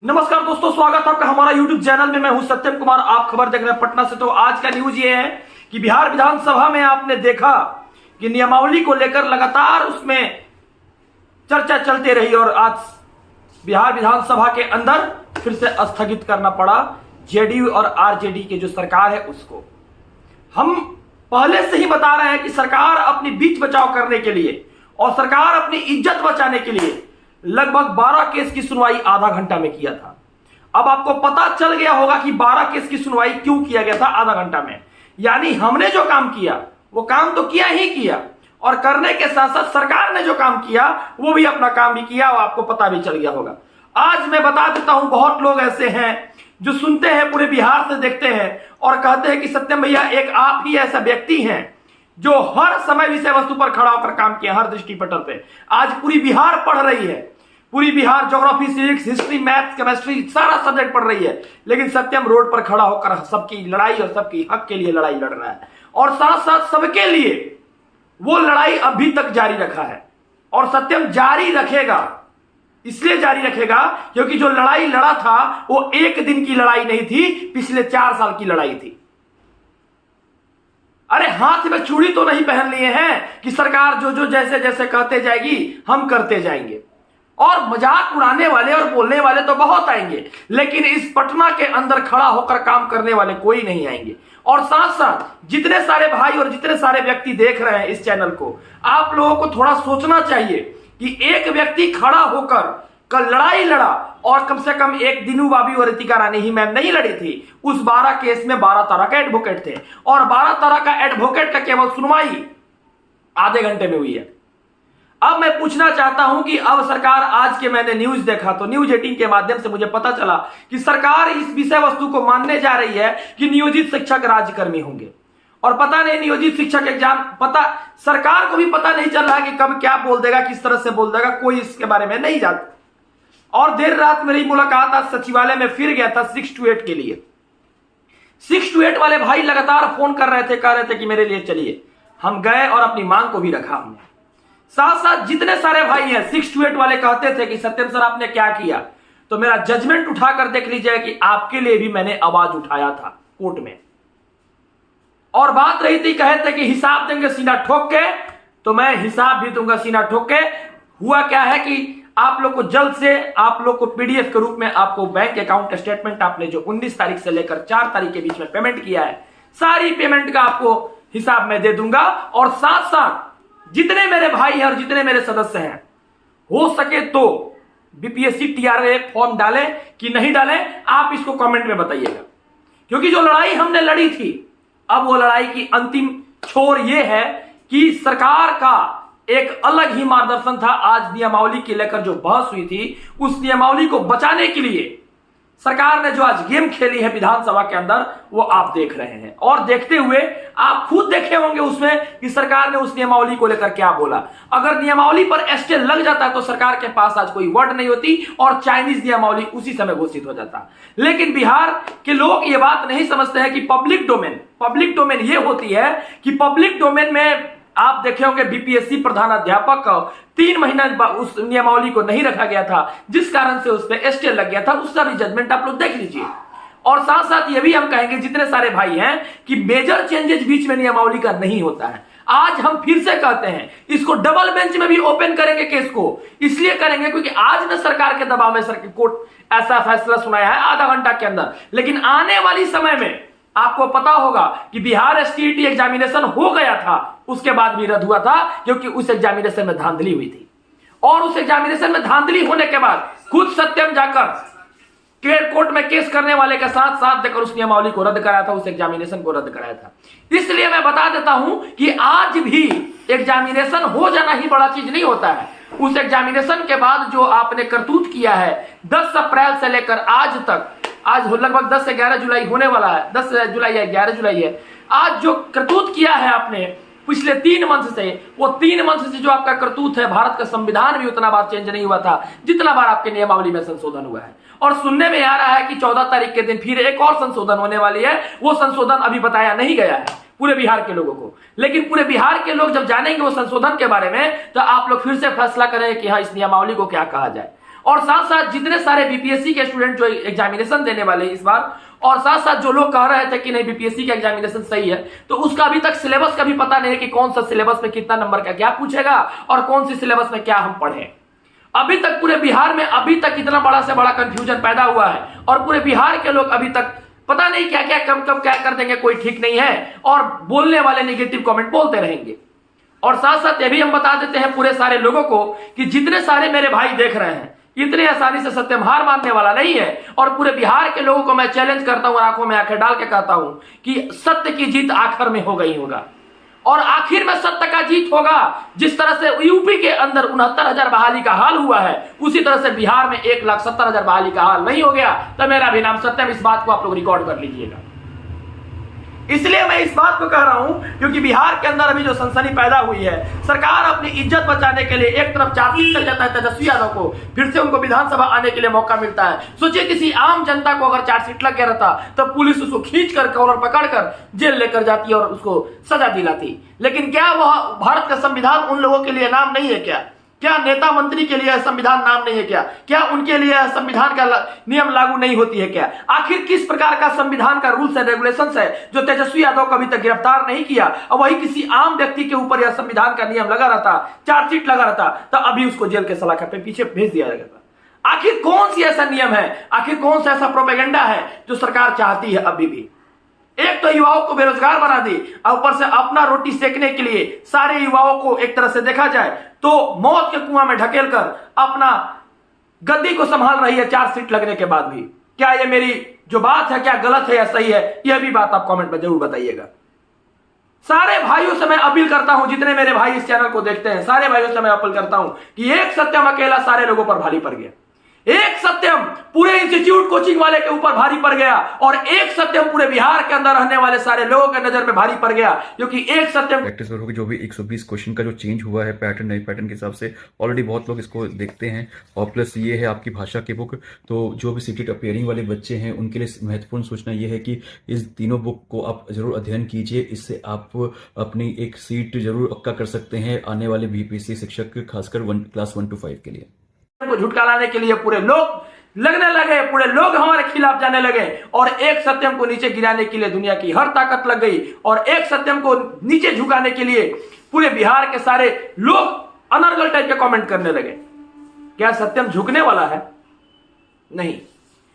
नमस्कार दोस्तों, स्वागत है आपका हमारा यूट्यूब चैनल में। मैं हूं सत्यम कुमार, आप खबर देख रहे हैं पटना से। तो आज का न्यूज ये है कि बिहार विधानसभा में आपने देखा कि नियमावली को लेकर लगातार उसमें चर्चा चलती रही और आज बिहार विधानसभा के अंदर फिर से स्थगित करना पड़ा जेडीयू और आरजेडी की जो सरकार है उसको। हम पहले से ही बता रहे हैं कि सरकार अपनी बीच बचाव करने के लिए और सरकार अपनी इज्जत बचाने के लिए लगभग 12 केस की सुनवाई आधा घंटा में किया था। अब आपको पता चल गया होगा कि 12 केस की सुनवाई क्यों किया गया था आधा घंटा में। यानी हमने जो काम किया वो काम तो किया ही किया, और करने के साथ साथ सरकार ने जो काम किया वो भी अपना काम भी किया, और आपको पता भी चल गया होगा। आज मैं बता देता हूं, बहुत लोग ऐसे हैं जो सुनते हैं, पूरे बिहार से देखते हैं और कहते हैं कि सत्यम भैया एक आप ही ऐसा व्यक्ति हैं जो हर समय विषय वस्तु पर खड़ा होकर काम किया, हर दृष्टिपटल पे। आज पूरी बिहार पढ़ रही है, पूरी Bihar geography, civics, history, maths, chemistry सारा सब्जेक्ट पढ़ रही है, लेकिन सत्यम रोड पर खड़ा होकर सबकी लड़ाई और सबकी हक के लिए लड़ाई लड़ रहा है, और साथ साथ सबके लिए वो लड़ाई अभी तक जारी रखा है। और सत्यम जारी रखेगा, इसलिए जारी रखेगा क्योंकि जो लड़ाई लड़ा था वो एक दिन की लड़ाई नहीं थी, पिछले 4 साल की लड़ाई थी। अरे हाथ में चूड़ी तो नहीं पहन लिए हैं कि सरकार जो जो जैसे जैसे कहते जाएगी हम करते जाएंगे। और मजाक उड़ाने वाले और बोलने वाले तो बहुत आएंगे, लेकिन इस पटना के अंदर खड़ा होकर काम करने वाले कोई नहीं आएंगे। और साथ साथ जितने सारे भाई और जितने सारे व्यक्ति देख रहे हैं इस चैनल को, आप लोगों को थोड़ा सोचना चाहिए कि एक व्यक्ति खड़ा होकर कल लड़ाई लड़ा, और कम से कम एक दिनू बाबी और ऋतिका रानी ही मैम नहीं लड़ी थी। उस 12 केस में 12 तरह के एडवोकेट थे, और 12 तरह का एडवोकेट का केवल सुनवाई आधे घंटे में हुई है। अब मैं पूछना चाहता हूं कि अब सरकार, आज के मैंने न्यूज देखा तो न्यूज 18 के माध्यम से मुझे पता चला कि सरकार इस विषय वस्तु को मानने जा रही है कि नियोजित शिक्षक राज्यकर्मी होंगे। और पता नहीं नियोजित शिक्षक एग्जाम, पता सरकार को भी पता नहीं चल रहा कि कब क्या बोल देगा, किस तरह से बोल देगा, कोई इसके बारे में नहीं जानता। और देर रात मेरी मुलाकात आज सचिवालय में फिर गया था 6 to 8 के लिए। 6 to 8 वाले भाई लगातार फोन कर रहे थे, कह रहे थे कि मेरे लिए चलिए। हम गए और अपनी मांग को भी रखा हमने। साथ साथ जितने सारे भाई हैं 6 to 8 वाले कहते थे कि सत्यम सर आपने क्या किया, तो मेरा जजमेंट उठाकर देख लीजिए कि आपके लिए भी मैंने आवाज उठाया था कोर्ट में। और बात रही थी, कहे थे कि हिसाब देंगे सीना ठोक के, तो मैं हिसाब भी दूंगा सीना ठोक के। हुआ क्या है कि आप लोग को जल्द से आप लोग को पीडीएफ के रूप में आपको बैंक अकाउंट स्टेटमेंट, आपने जो 19 तारीख से लेकर 4 तारीख के बीच में पेमेंट किया है, सारी पेमेंट का आपको हिसाब मैं दे दूंगा। और साथ साथ जितने मेरे भाई हैं और जितने मेरे सदस्य हैं, हो सके तो बीपीएससी टीआरए फॉर्म डालें कि नहीं डालें, आप इसको कमेंट में बताइएगा। क्योंकि जो लड़ाई हमने लड़ी थी, अब वो लड़ाई की अंतिम छोर ये है कि सरकार का एक अलग ही मार्गदर्शन था। आज नियमावली के लेकर जो बहस हुई थी, उस नियमावली को बचाने के लिए सरकार ने जो आज गेम खेली है विधानसभा के अंदर, वो आप देख रहे हैं। और देखते हुए आप खुद देखे होंगे उसमें कि सरकार ने उस नियमावली को लेकर क्या बोला। अगर नियमावली पर स्टे लग जाता तो सरकार के पास आज कोई वर्ड नहीं होती और चाइनीज नियमावली उसी समय घोषित हो जाता। लेकिन बिहार के लोग ये बात नहीं समझते हैं कि पब्लिक डोमेन ये होती है कि पब्लिक डोमेन में आप देखे होंगे बीपीएससी प्रधानाध्यापक 3 महीना उस नियमावली को नहीं रखा गया था, जिस कारण से उस पर स्टे लग गया था। उसका भी जजमेंट आप लोग देख लीजिए। और साथ साथ ये भी हम कहेंगे जितने सारे भाई हैं कि मेजर चेंजेस बीच में नियमावली का नहीं होता है। आज हम फिर से कहते हैं इसको डबल बेंच में भी ओपन करेंगे केस को, इसलिए करेंगे क्योंकि आज ने सरकार के दबाव में कोर्ट ऐसा फैसला सुनाया है आधा घंटा के अंदर। लेकिन आने वाली समय में आपको पता होगा कि बिहार एसटीईटी एग्जामिनेशन हो गया था, उसके बाद भी रद्द हुआ था क्योंकि उस एग्जामिनेशन में धांधली हुई थी। और उस एग्जामिनेशन में धांधली होने के बाद खुद सत्यम जाकर कोर्ट में केस करने वाले के साथ साथ देकर उस नियमावली को रद्द कराया था, उस एग्जामिनेशन को रद्द कराया था। इसलिए मैं बता देता हूं कि आज भी एग्जामिनेशन हो जाना ही बड़ा चीज नहीं होता है। उस एग्जामिनेशन के बाद जो आपने करतूत किया है 10 अप्रैल से लेकर आज तक, आज लगभग 10 से 11 जुलाई होने वाला है, 10 जुलाई है 11 जुलाई है। आज जो करतूत किया है आपने पिछले 3 मंथ से, वो 3 मंथ से जो आपका करतूत है, भारत का संविधान भी उतना बार चेंज नहीं हुआ था जितना बार आपके नियमावली में संशोधन हुआ है। और सुनने में आ रहा है कि 14 तारीख के दिन फिर एक और संशोधन होने वाली है। वो संशोधन अभी बताया नहीं गया है पूरे बिहार के लोगों को, लेकिन पूरे बिहार के लोग जब जानेंगे वो संशोधन के बारे में, तो आप लोग फिर से फैसला करें कि हाँ इस नियमावली को क्या कहा जाए। और साथ साथ जितने सारे बीपीएससी के स्टूडेंट जो एग्जामिनेशन देने वाले इस बार, और साथ साथ जो लोग कह रहे थे कि नहीं बीपीएससी का एग्जामिनेशन सही है, तो उसका अभी तक सिलेबस का भी पता नहीं है कि कौन सा सिलेबस में कितना नंबर का क्या पूछेगा और कौन सी सिलेबस में क्या हम पढ़ें। अभी तक पूरे बिहार में अभी तक इतना बड़ा से बड़ा कंफ्यूजन पैदा हुआ है और पूरे बिहार के लोग अभी तक पता नहीं क्या क्या कब क्या कर देंगे, कोई ठीक नहीं है, और बोलने वाले नेगेटिव कमेंट बोलते रहेंगे। और साथ साथ ये भी हम बता देते हैं पूरे सारे लोगों को कि जितने सारे मेरे भाई देख रहे हैं, इतने आसानी से सत्यम हार मानने वाला नहीं है। और पूरे बिहार के लोगों को मैं चैलेंज करता हूं, आंखों में आंखें डाल के कहता हूं कि सत्य की जीत आखिर में हो गई होगा और आखिर में सत्य का जीत होगा। जिस तरह से यूपी के अंदर 69,000 बहाली का हाल हुआ है, उसी तरह से बिहार में 1,70,000 बहाली का हाल नहीं हो गया तो मेरा भी नाम सत्यम। इस बात को आप लोग रिकॉर्ड कर लीजिएगा। इसलिए मैं इस बात को कह रहा हूं क्योंकि बिहार के अंदर अभी जो सनसनी पैदा हुई है, सरकार अपनी इज्जत बचाने के लिए एक तरफ चार्जशीट चल जाता है तेजस्वी यादव को, फिर से उनको विधानसभा आने के लिए मौका मिलता है। सोचिए किसी आम जनता को अगर चार्जशीट लग गया रहता तो पुलिस उसको खींच कर कॉलर पकड़कर जेल लेकर जाती और उसको सजा दिलाती। लेकिन क्या वह भारत का संविधान उन लोगों के लिए नाम नहीं है क्या? क्या नेता मंत्री के लिए संविधान नाम नहीं है क्या? क्या उनके लिए संविधान का नियम लागू नहीं होती है क्या? आखिर किस प्रकार का संविधान का रूल्स एंड रेगुलेशंस है जो तेजस्वी यादव को अभी तक गिरफ्तार नहीं किया और वही किसी आम व्यक्ति के ऊपर यह संविधान का नियम लगा रहता, चार्जशीट लगा रहता, तो अभी उसको जेल के सलाखों पे पीछे भेज दिया जाता। आखिर कौन सी ऐसा नियम है, आखिर कौन सा ऐसा प्रोपेगेंडा है जो सरकार चाहती है अभी भी? एक तो युवाओं को बेरोजगार बना दी और ऊपर से अपना रोटी सेकने के लिए सारे युवाओं को एक तरह से देखा जाए तो मौत के कुआं में ढकेल कर अपना गद्दी को संभाल रही है चार्जशीट लगने के बाद भी। क्या ये मेरी जो बात है क्या गलत है या सही है, यह भी बात आप कमेंट में जरूर बताइएगा। सारे भाइयों से मैं अपील करता हूं, जितने मेरे भाई इस चैनल को देखते हैं, सारे भाइयों से मैं अपील करता हूं कि एक सत्यम अकेला सारे लोगों पर भारी पड़ गया। एक सत्यम पूरे इंस्टीट्यूट कोचिंग वाले के ऊपर भारी पड़ गया और एक सत्यम पूरे बिहार के अंदर रहने वाले सारे लोगों के नजर में भारी पड़ गया, क्योंकि एक सत्यम प्रैक्टिस वर्क जो भी 120 क्वेश्चन का जो चेंज हुआ है पैटर्न, नए पैटर्न के हिसाब से ऑलरेडी बहुत लोग इसको देखते हैं। और प्लस ये है आपकी भाषा की बुक, तो जो भी सीटेड अपेयरिंग वाले बच्चे हैं उनके लिए महत्वपूर्ण सूचना ये है कि इस तीनों बुक को आप जरूर अध्ययन कीजिए। इससे आप अपनी एक सीट जरूर पक्का कर सकते हैं आने वाले बीपीएससी शिक्षक, खासकर क्लास 1 to 5 के लिए। को झुटका लाने के लिए पूरे लोग लगने लगे, पूरे लोग हमारे खिलाफ जाने लगे और एक सत्यम को नीचे गिराने के लिए दुनिया की हर ताकत लग गई और एक सत्यम को नीचे झुकाने के लिए पूरे बिहार के सारे लोग अनर्गल टाइप के कमेंट करने लगे। क्या सत्यम झुकने वाला है? नहीं,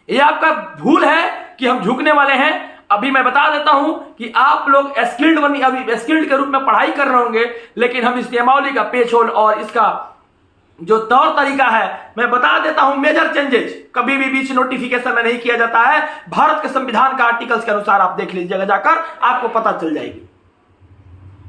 यह आपका भूल है कि हम झुकने वाले हैं। अभी मैं बता देता हूं कि आप लोग स्किल्ड के रूप में पढ़ाई कर रहे होंगे, लेकिन हम इस नियमावली का पेच होल और इसका जो तौर तरीका है मैं बता देता हूं। मेजर चेंजेस कभी भी बीच नोटिफिकेशन में नहीं किया जाता है। भारत के संविधान का आर्टिकल्स के अनुसार आप देख लीजिएगा जाकर, आपको पता चल जाएगी।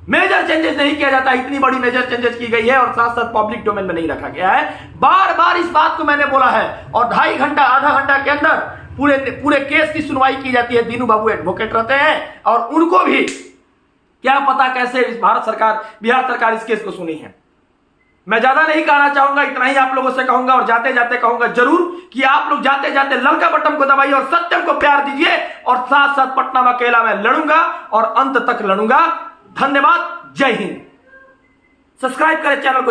मेजर चेंजेस नहीं किया जाता, इतनी बड़ी मेजर चेंजेस की गई है और साथ साथ पब्लिक डोमेन में नहीं रखा गया है। बार बार इस बात को मैंने बोला है और 2.5 घंटा आधा घंटा के अंदर पूरे केस की सुनवाई की जाती है। दीनू बाबू एडवोकेट रहते हैं और उनको भी क्या पता कैसे बिहार सरकार इस केस को सुनी है। मैं ज्यादा नहीं कहना चाहूंगा, इतना ही आप लोगों से कहूंगा और जाते जाते कहूंगा जरूर कि आप लोग जाते जाते ललका बटन को दबाइए और सत्यम को प्यार दीजिए और साथ साथ पटना में अकेला मैं लड़ूंगा और अंत तक लड़ूंगा। धन्यवाद, जय हिंद। सब्सक्राइब करें चैनल को।